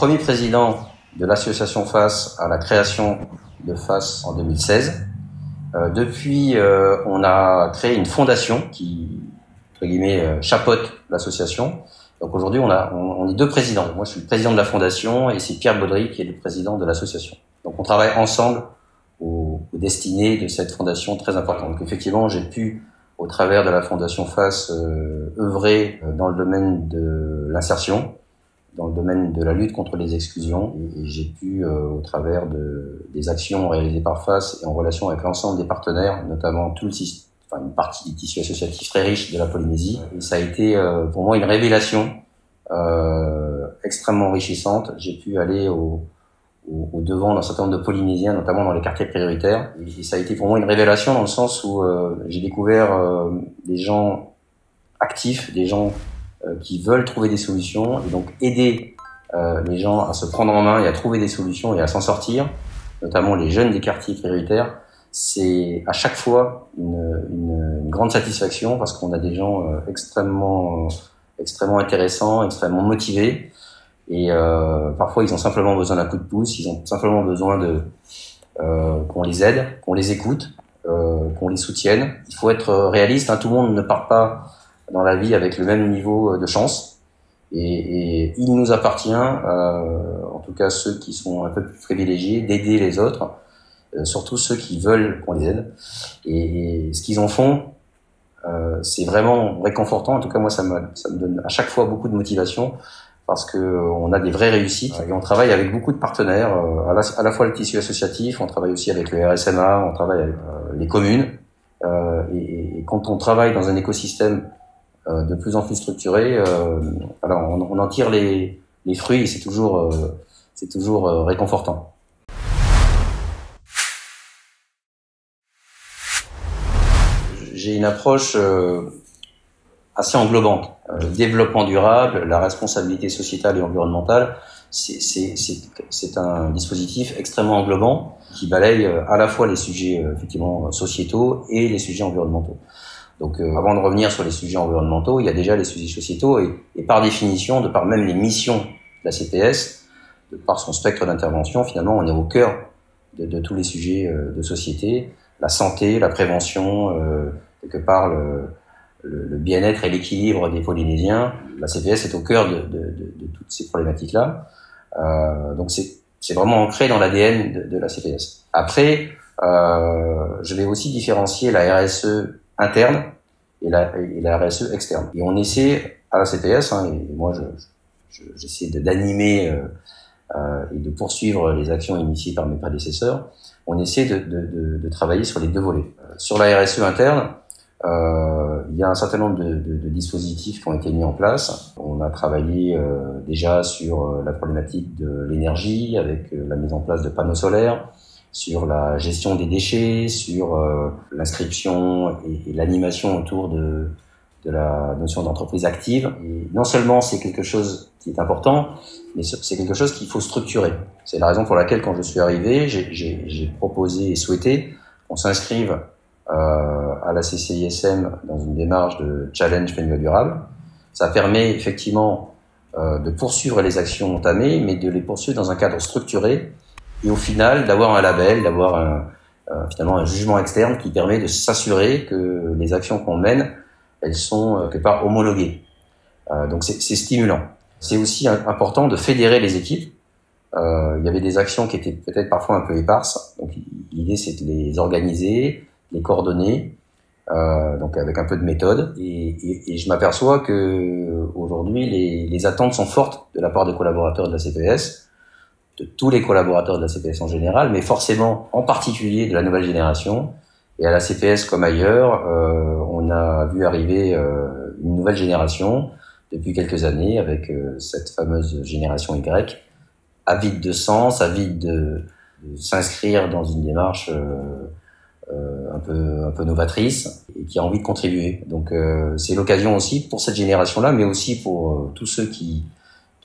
premier président de l'association FAS à la création de FAS en 2016. Depuis, on a créé une fondation qui, entre guillemets, chapeaute l'association. Donc aujourd'hui, on est deux présidents. Moi, je suis le président de la fondation et c'est Pierre Baudry qui est le président de l'association. Donc on travaille ensemble aux destinées de cette fondation très importante. Donc effectivement, j'ai pu, au travers de la fondation FAS, œuvrer dans le domaine de l'insertion, dans le domaine de la lutte contre les exclusions. Et j'ai pu, au travers des actions réalisées par FAS et en relation avec l'ensemble des partenaires, notamment une partie du tissu associatif très riche de la Polynésie. Et ça a été pour moi une révélation extrêmement enrichissante. J'ai pu aller au devant d'un certain nombre de Polynésiens, notamment dans les quartiers prioritaires. Et ça a été pour moi une révélation dans le sens où j'ai découvert des gens actifs, des gens qui veulent trouver des solutions, et donc aider les gens à se prendre en main et à trouver des solutions et à s'en sortir, notamment les jeunes des quartiers prioritaires. C'est à chaque fois une grande satisfaction parce qu'on a des gens extrêmement intéressants, extrêmement motivés. Et parfois, ils ont simplement besoin d'un coup de pouce, ils ont simplement besoin qu'on les aide, qu'on les écoute, qu'on les soutienne. Il faut être réaliste, hein, tout le monde ne part pas dans la vie avec le même niveau de chance. Et il nous appartient, en tout cas ceux qui sont un peu plus privilégiés, d'aider les autres, surtout ceux qui veulent qu'on les aide. Et ce qu'ils en font, c'est vraiment réconfortant. En tout cas, moi, ça me donne à chaque fois beaucoup de motivation. Parce que on a des vraies réussites et on travaille avec beaucoup de partenaires, à la fois le tissu associatif, on travaille aussi avec le RSMA, on travaille avec les communes. Et quand on travaille dans un écosystème de plus en plus structuré, on en tire les fruits et c'est toujours réconfortant. J'ai une approche assez englobante. Le développement durable, la responsabilité sociétale et environnementale, c'est un dispositif extrêmement englobant qui balaye à la fois les sujets effectivement sociétaux et les sujets environnementaux. Donc avant de revenir sur les sujets environnementaux, il y a déjà les sujets sociétaux et par définition, de par même les missions de la CPS, de par son spectre d'intervention, finalement on est au cœur de tous les sujets de société, la santé, la prévention, quelque part le bien-être et l'équilibre des Polynésiens. La CPS est au cœur de toutes ces problématiques-là. Donc c'est vraiment ancré dans l'ADN de la CPS. Après, je vais aussi différencier la RSE interne et la RSE externe. Et on essaie à la CPS, et moi j'essaie d'animer et de poursuivre les actions initiées par mes prédécesseurs, on essaie de travailler sur les deux volets. Sur la RSE interne, il y a un certain nombre de dispositifs qui ont été mis en place. On a travaillé déjà sur la problématique de l'énergie avec la mise en place de panneaux solaires, sur la gestion des déchets, sur l'inscription et l'animation autour de la notion d'entreprise active. Et non seulement c'est quelque chose qui est important, mais c'est quelque chose qu'il faut structurer. C'est la raison pour laquelle, quand je suis arrivé, j'ai proposé et souhaité qu'on s'inscrive à la CCISM dans une démarche de challenge Pénurie durable. Ça permet effectivement de poursuivre les actions entamées, mais de les poursuivre dans un cadre structuré et au final d'avoir un label, d'avoir finalement un jugement externe qui permet de s'assurer que les actions qu'on mène, elles sont quelque part homologuées. Donc c'est stimulant. C'est aussi important de fédérer les équipes. Il y avait des actions qui étaient peut-être parfois un peu éparses. Donc l'idée c'est de les organiser, les coordonner, donc avec un peu de méthode. Et je m'aperçois que aujourd'hui les attentes sont fortes de la part des collaborateurs de la CPS, de tous les collaborateurs de la CPS en général, mais forcément en particulier de la nouvelle génération. Et à la CPS comme ailleurs, on a vu arriver une nouvelle génération depuis quelques années avec cette fameuse génération Y, avide de sens, avide de s'inscrire dans une démarche un peu novatrice et qui a envie de contribuer. Donc c'est l'occasion aussi pour cette génération-là, mais aussi pour tous ceux qui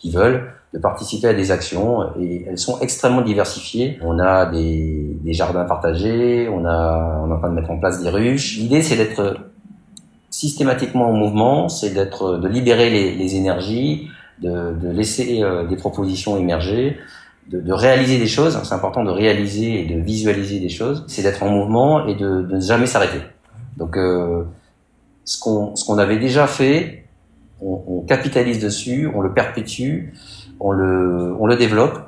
veulent, de participer à des actions, et elles sont extrêmement diversifiées. On a des jardins partagés, on est en train de mettre en place des ruches. L'idée c'est d'être systématiquement en mouvement, c'est de libérer les énergies, de laisser des propositions émerger, de réaliser des choses. C'est important de réaliser et de visualiser des choses. C'est d'être en mouvement et de ne jamais s'arrêter. Donc, ce qu'on avait déjà fait, on capitalise dessus, on le perpétue, on le développe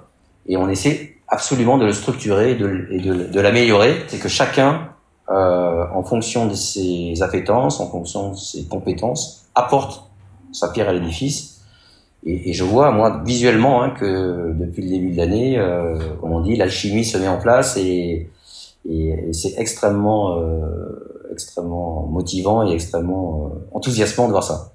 et on essaie absolument de le structurer et de l'améliorer. C'est que chacun, en fonction de ses appétences, en fonction de ses compétences, apporte sa pierre à l'édifice. Et je vois, moi, visuellement, que depuis le début de l'année, comme on dit, l'alchimie se met en place et c'est extrêmement motivant et extrêmement enthousiasmant de voir ça.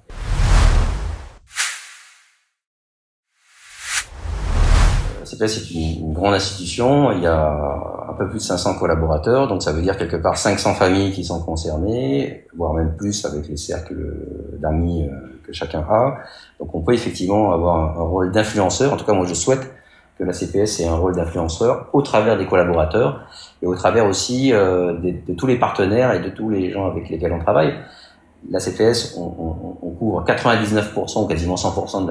CPS c'est une grande institution, il y a un peu plus de 500 collaborateurs, donc ça veut dire quelque part 500 familles qui sont concernées, voire même plus avec les cercles d'amis que chacun a. Donc on peut effectivement avoir un rôle d'influenceur, en tout cas moi je souhaite que la CPS ait un rôle d'influenceur au travers des collaborateurs et au travers aussi de tous les partenaires et de tous les gens avec lesquels on travaille. La CPS, on couvre 99% ou quasiment 100%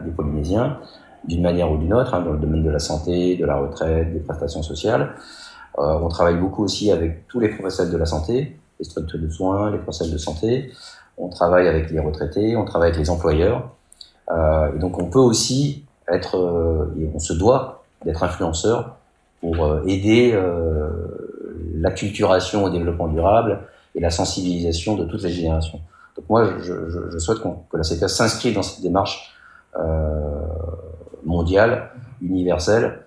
des Polynésiens, d'une manière ou d'une autre, dans le domaine de la santé, de la retraite, des prestations sociales. On travaille beaucoup aussi avec tous les professionnels de la santé, les structures de soins, les professionnels de santé. On travaille avec les retraités, on travaille avec les employeurs. Et donc on peut aussi être, et on se doit d'être influenceur pour aider l'acculturation au développement durable et la sensibilisation de toutes les générations. Donc moi, je souhaite que la CPS s'inscrive dans cette démarche mondiale, universelle.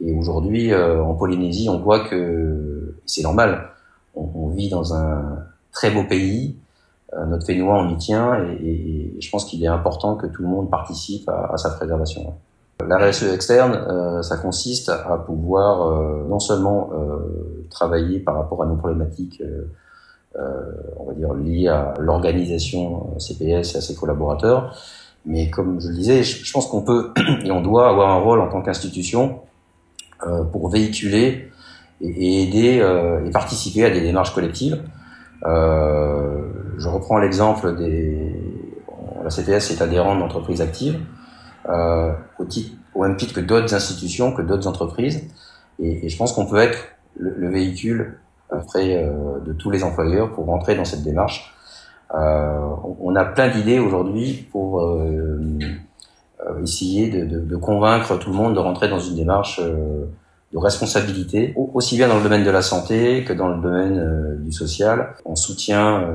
Et aujourd'hui, en Polynésie, on voit que c'est normal. On vit dans un très beau pays. Notre Fénois, on y tient. Et je pense qu'il est important que tout le monde participe à sa préservation. La RSE externe, ça consiste à pouvoir non seulement travailler par rapport à nos problématiques, on va dire liées à l'organisation CPS et à ses collaborateurs, mais comme je le disais, je pense qu'on peut et on doit avoir un rôle en tant qu'institution pour véhiculer et aider et participer à des démarches collectives. Je reprends l'exemple la CPS est adhérente d'entreprises actives, au même titre que d'autres institutions, que d'autres entreprises, et je pense qu'on peut être le véhicule auprès de tous les employeurs pour rentrer dans cette démarche. On a plein d'idées aujourd'hui pour essayer de convaincre tout le monde de rentrer dans une démarche de responsabilité, aussi bien dans le domaine de la santé que dans le domaine du social. On soutient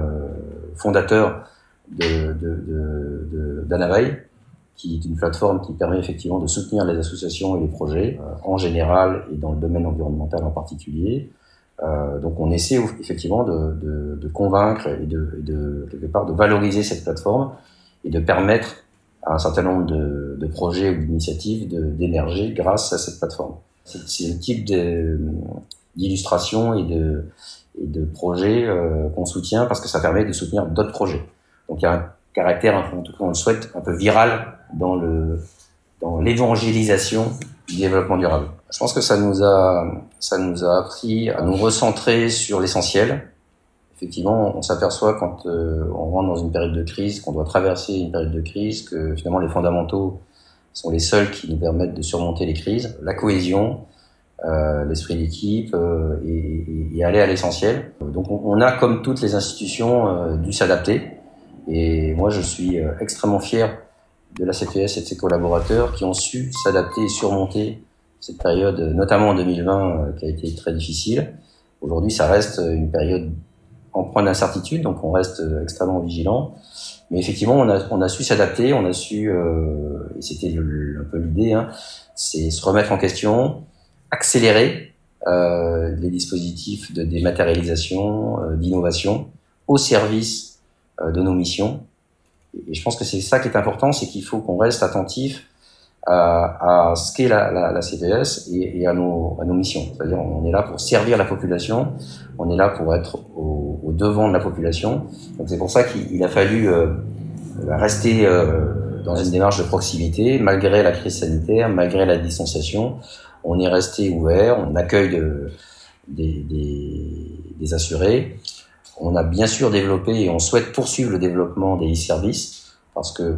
fondateur d'Anaveil, qui est une plateforme qui permet effectivement de soutenir les associations et les projets en général et dans le domaine environnemental en particulier. Donc on essaie effectivement de convaincre et de quelque part de valoriser cette plateforme et de permettre à un certain nombre de projets ou d'initiatives d'émerger grâce à cette plateforme. C'est le type d'illustration et de projets qu'on soutient parce que ça permet de soutenir d'autres projets. Donc il y a un caractère, en tout cas on le souhaite, un peu viral dans l'évangélisation du développement durable. Je pense que ça nous a appris à nous recentrer sur l'essentiel. Effectivement, on s'aperçoit quand on rentre dans une période de crise, qu'on doit traverser une période de crise, que finalement les fondamentaux sont les seuls qui nous permettent de surmonter les crises. La cohésion, l'esprit d'équipe et aller à l'essentiel. Donc on a, comme toutes les institutions, dû s'adapter. Et moi, je suis extrêmement fier de la CPS et de ses collaborateurs qui ont su s'adapter et surmonter cette période, notamment en 2020, qui a été très difficile. Aujourd'hui, ça reste une période empreinte d'incertitude, donc on reste extrêmement vigilant. Mais effectivement, on a su s'adapter, on a su, et c'était un peu l'idée, c'est se remettre en question, accélérer les dispositifs de dématérialisation, d'innovation au service de nos missions. Et je pense que c'est ça qui est important, c'est qu'il faut qu'on reste attentif à ce qu'est la CPS et à nos missions. C'est-à-dire, on est là pour servir la population, on est là pour être au devant de la population. Donc c'est pour ça qu'il a fallu rester dans une démarche de proximité, malgré la crise sanitaire, malgré la distanciation. On est resté ouvert, on accueille des assurés. On a bien sûr développé et on souhaite poursuivre le développement des e-services parce que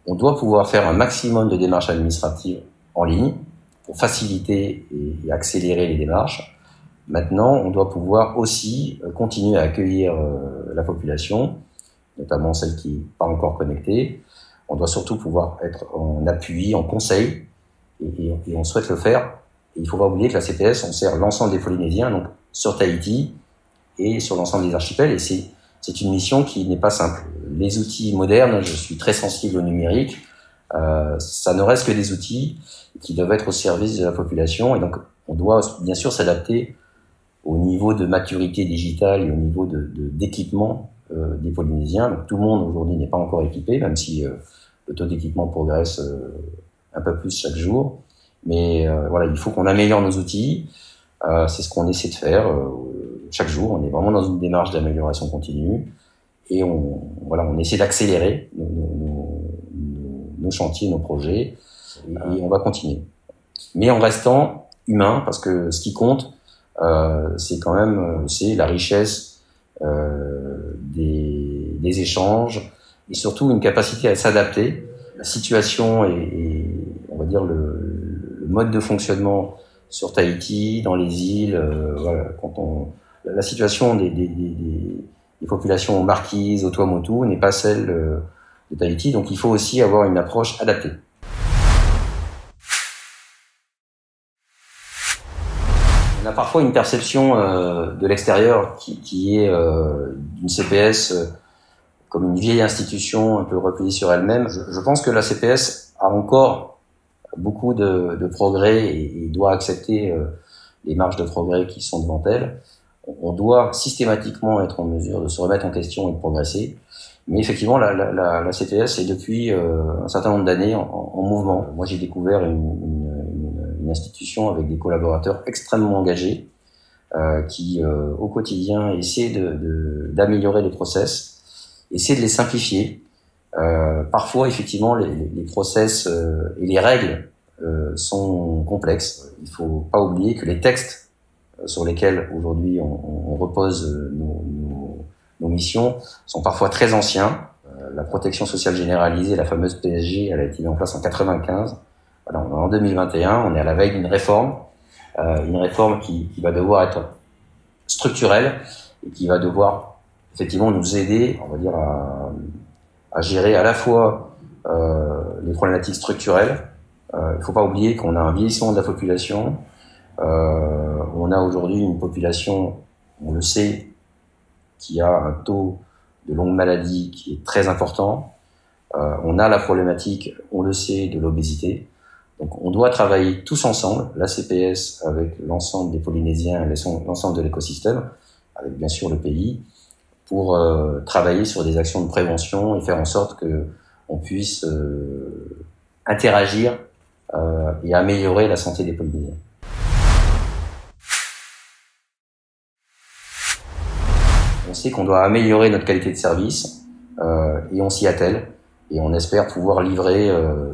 On doit pouvoir faire un maximum de démarches administratives en ligne pour faciliter et accélérer les démarches. Maintenant, on doit pouvoir aussi continuer à accueillir la population, notamment celle qui n'est pas encore connectée. On doit surtout pouvoir être en appui, en conseil, et on souhaite le faire. Et il ne faut pas oublier que la CPS, on sert l'ensemble des Polynésiens, donc sur Tahiti et sur l'ensemble des archipels, et c'est une mission qui n'est pas simple. Les outils modernes, je suis très sensible au numérique, ça ne reste que des outils qui doivent être au service de la population, et donc on doit bien sûr s'adapter au niveau de maturité digitale et au niveau d'équipement des Polynésiens. Donc tout le monde aujourd'hui n'est pas encore équipé, même si le taux d'équipement progresse un peu plus chaque jour. Mais voilà, il faut qu'on améliore nos outils. C'est ce qu'on essaie de faire chaque jour. On est vraiment dans une démarche d'amélioration continue et on essaie d'accélérer nos chantiers, nos projets, et on va continuer. Mais en restant humain, parce que ce qui compte, c'est quand même la richesse des échanges et surtout une capacité à s'adapter. La situation et on va dire le mode de fonctionnement sur Tahiti, dans les îles, voilà, la situation des populations marquises, au Tuamotu, n'est pas celle de Tahiti, donc il faut aussi avoir une approche adaptée. On a parfois une perception de l'extérieur qui est d'une CPS comme une vieille institution un peu repliée sur elle-même. Je pense que la CPS a encore beaucoup de progrès et doit accepter les marges de progrès qui sont devant elle. On doit systématiquement être en mesure de se remettre en question et de progresser. Mais effectivement, la CPS est depuis un certain nombre d'années en mouvement. Moi, j'ai découvert une institution avec des collaborateurs extrêmement engagés qui, au quotidien, essaient d'améliorer les process, essaient de les simplifier. Parfois, effectivement, les process et les règles sont complexes. Il ne faut pas oublier que les textes sur lesquels aujourd'hui on repose nos missions sont parfois très anciens. La protection sociale généralisée, la fameuse PSG, elle a été mise en place en 95. Voilà, on est en 2021, on est à la veille d'une réforme, qui va devoir être structurelle et qui va devoir effectivement nous aider, on va dire, à gérer à la fois les problématiques structurelles. Il ne faut pas oublier qu'on a un vieillissement de la population. On a aujourd'hui une population, on le sait, qui a un taux de longue maladie qui est très important. On a la problématique, on le sait, de l'obésité. Donc on doit travailler tous ensemble, la CPS avec l'ensemble des Polynésiens et l'ensemble de l'écosystème, avec bien sûr le pays, pour travailler sur des actions de prévention et faire en sorte que on puisse interagir et améliorer la santé des Polynésiens. On sait qu'on doit améliorer notre qualité de service et on s'y attelle. Et on espère pouvoir livrer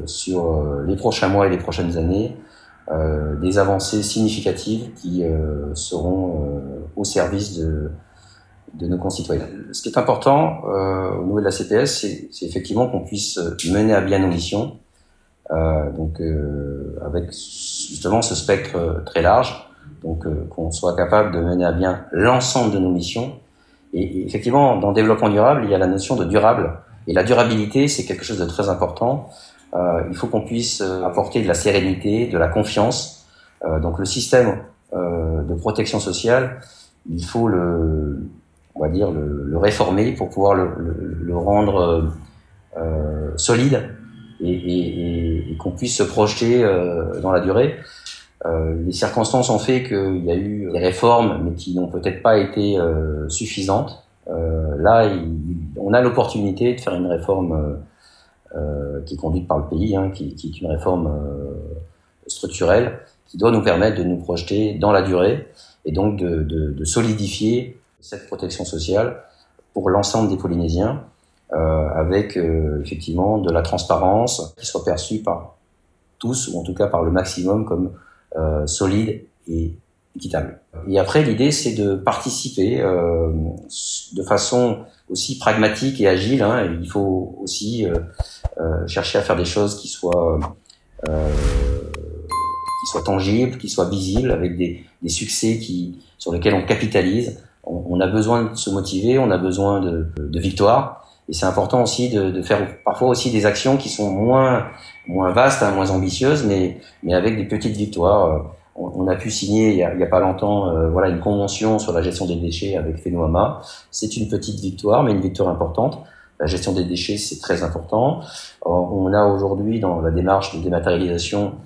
sur les prochains mois et les prochaines années des avancées significatives qui seront au service de nos concitoyens. Ce qui est important au niveau de la CPS, c'est effectivement qu'on puisse mener à bien nos missions, avec justement ce spectre très large, donc qu'on soit capable de mener à bien l'ensemble de nos missions. Et effectivement, dans le développement durable, il y a la notion de durable. Et la durabilité, c'est quelque chose de très important. Il faut qu'on puisse apporter de la sérénité, de la confiance. Donc le système de protection sociale, il faut le réformer pour pouvoir le rendre solide et qu'on puisse se projeter dans la durée. Les circonstances ont fait qu'il y a eu des réformes, mais qui n'ont peut-être pas été suffisantes. Là, on a l'opportunité de faire une réforme qui est conduite par le pays, qui est une réforme structurelle, qui doit nous permettre de nous projeter dans la durée et donc de solidifier cette protection sociale pour l'ensemble des Polynésiens, avec effectivement de la transparence qui soit perçue par tous, ou en tout cas par le maximum, comme solide et équitable. Et après, l'idée, c'est de participer de façon aussi pragmatique et agile. Il faut aussi chercher à faire des choses qui soient tangibles, qui soient visibles, avec des succès sur lesquels on capitalise. On a besoin de se motiver, on a besoin de victoires. Et c'est important aussi de faire parfois aussi des actions qui sont moins vastes, moins ambitieuses, mais avec des petites victoires. On a pu signer il y a pas longtemps une convention sur la gestion des déchets avec Fenoama. C'est une petite victoire, mais une victoire importante. La gestion des déchets, c'est très important. On a aujourd'hui, dans la démarche de dématérialisation,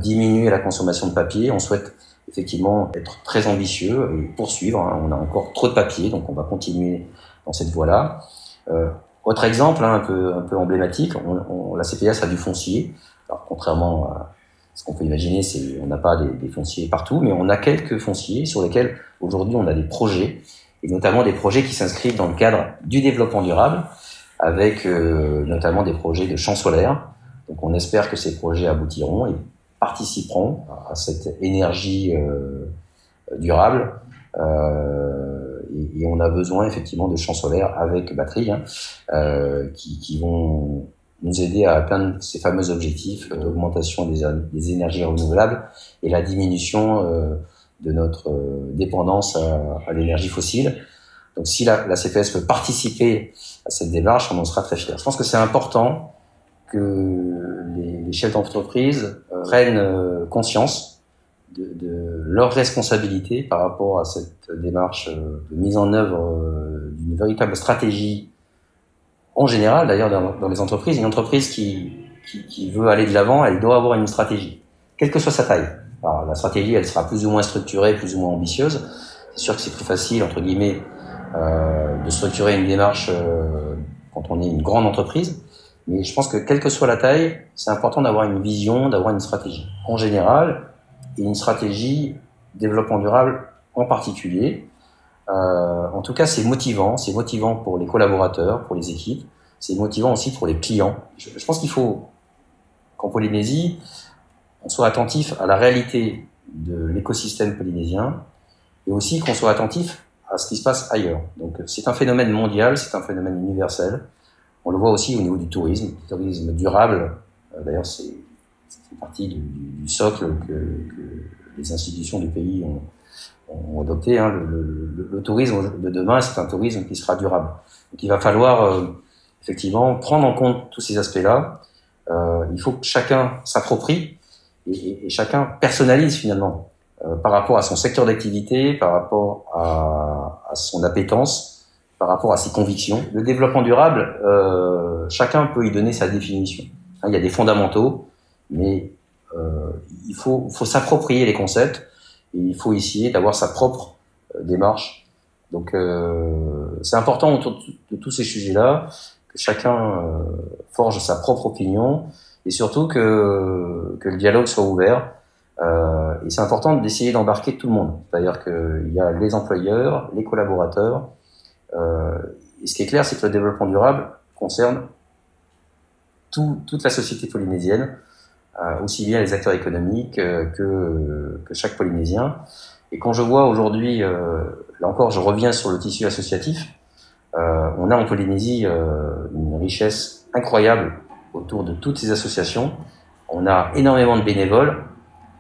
diminué la consommation de papier. On souhaite effectivement être très ambitieux et poursuivre. On a encore trop de papier, donc on va continuer dans cette voie-là. Autre exemple, un peu emblématique, la CPS a du foncier. Alors, contrairement à ce qu'on peut imaginer, on n'a pas des fonciers partout, mais on a quelques fonciers sur lesquels aujourd'hui on a des projets, et notamment des projets qui s'inscrivent dans le cadre du développement durable, avec notamment des projets de champs solaires. Donc on espère que ces projets aboutiront et participeront à cette énergie durable. Et on a besoin effectivement de champs solaires avec batterie qui vont nous aider à atteindre ces fameux objectifs d'augmentation des énergies renouvelables et la diminution de notre dépendance à l'énergie fossile. Donc si la CPS peut participer à cette démarche, on en sera très fiers. Je pense que c'est important que les chefs d'entreprise prennent conscience de leur responsabilité par rapport à cette démarche de mise en œuvre d'une véritable stratégie en général, d'ailleurs dans les entreprises. Une entreprise qui veut aller de l'avant, elle doit avoir une stratégie, quelle que soit sa taille. Alors, la stratégie, elle sera plus ou moins structurée, plus ou moins ambitieuse. C'est sûr que c'est plus facile, entre guillemets, de structurer une démarche quand on est une grande entreprise. Mais je pense que quelle que soit la taille, c'est important d'avoir une vision, d'avoir une stratégie en général et une stratégie développement durable en particulier. En tout cas, c'est motivant pour les collaborateurs, pour les équipes, c'est motivant aussi pour les clients. Je pense qu'il faut qu'en Polynésie, on soit attentif à la réalité de l'écosystème polynésien et aussi qu'on soit attentif à ce qui se passe ailleurs. Donc c'est un phénomène mondial, c'est un phénomène universel. On le voit aussi au niveau du tourisme durable. D'ailleurs, c'est partie du socle que les institutions du pays ont adopté. Le tourisme de demain, c'est un tourisme qui sera durable. Donc il va falloir effectivement prendre en compte tous ces aspects-là. Il faut que chacun s'approprie et chacun personnalise finalement par rapport à son secteur d'activité, par rapport à son appétence, par rapport à ses convictions. Le développement durable, chacun peut y donner sa définition. Il y a des fondamentaux, mais il faut s'approprier les concepts et il faut essayer d'avoir sa propre démarche. Donc c'est important autour de tous ces sujets-là que chacun forge sa propre opinion et surtout que le dialogue soit ouvert. Et c'est important d'essayer d'embarquer tout le monde. C'est-à-dire qu'il y a les employeurs, les collaborateurs. Et ce qui est clair, c'est que le développement durable concerne toute la société polynésienne, aussi bien les acteurs économiques que chaque Polynésien. Et quand je vois aujourd'hui, là encore, je reviens sur le tissu associatif, on a en Polynésie une richesse incroyable autour de toutes ces associations. On a énormément de bénévoles,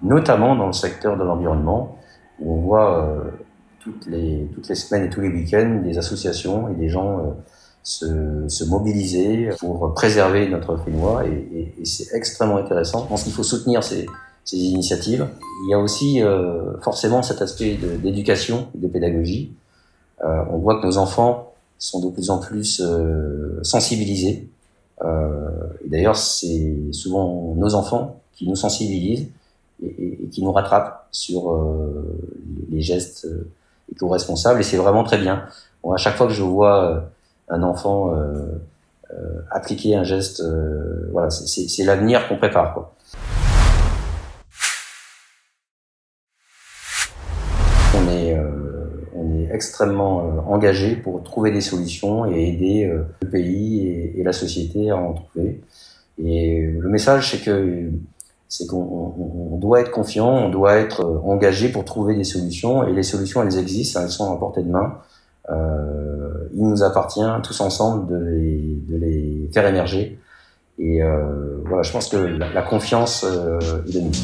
notamment dans le secteur de l'environnement, où on voit toutes les semaines et tous les week-ends des associations et des gens se mobiliser pour préserver notre Fénois et c'est extrêmement intéressant. Je pense qu'il faut soutenir ces initiatives. Il y a aussi forcément cet aspect d'éducation, de pédagogie. On voit que nos enfants sont de plus en plus sensibilisés. Et d'ailleurs, c'est souvent nos enfants qui nous sensibilisent et qui nous rattrapent sur les gestes éco-responsables. Et c'est vraiment très bien. Bon, à chaque fois que je vois un enfant appliquer un geste, voilà, c'est l'avenir qu'on prépare, quoi. On est extrêmement engagé pour trouver des solutions et aider le pays et la société à en trouver. Et le message, c'est que c'est qu'on doit être confiant, on doit être engagé pour trouver des solutions, et les solutions, elles existent, elles sont à portée de main. Il nous appartient tous ensemble de les faire émerger. Et voilà, je pense que la confiance est de mise.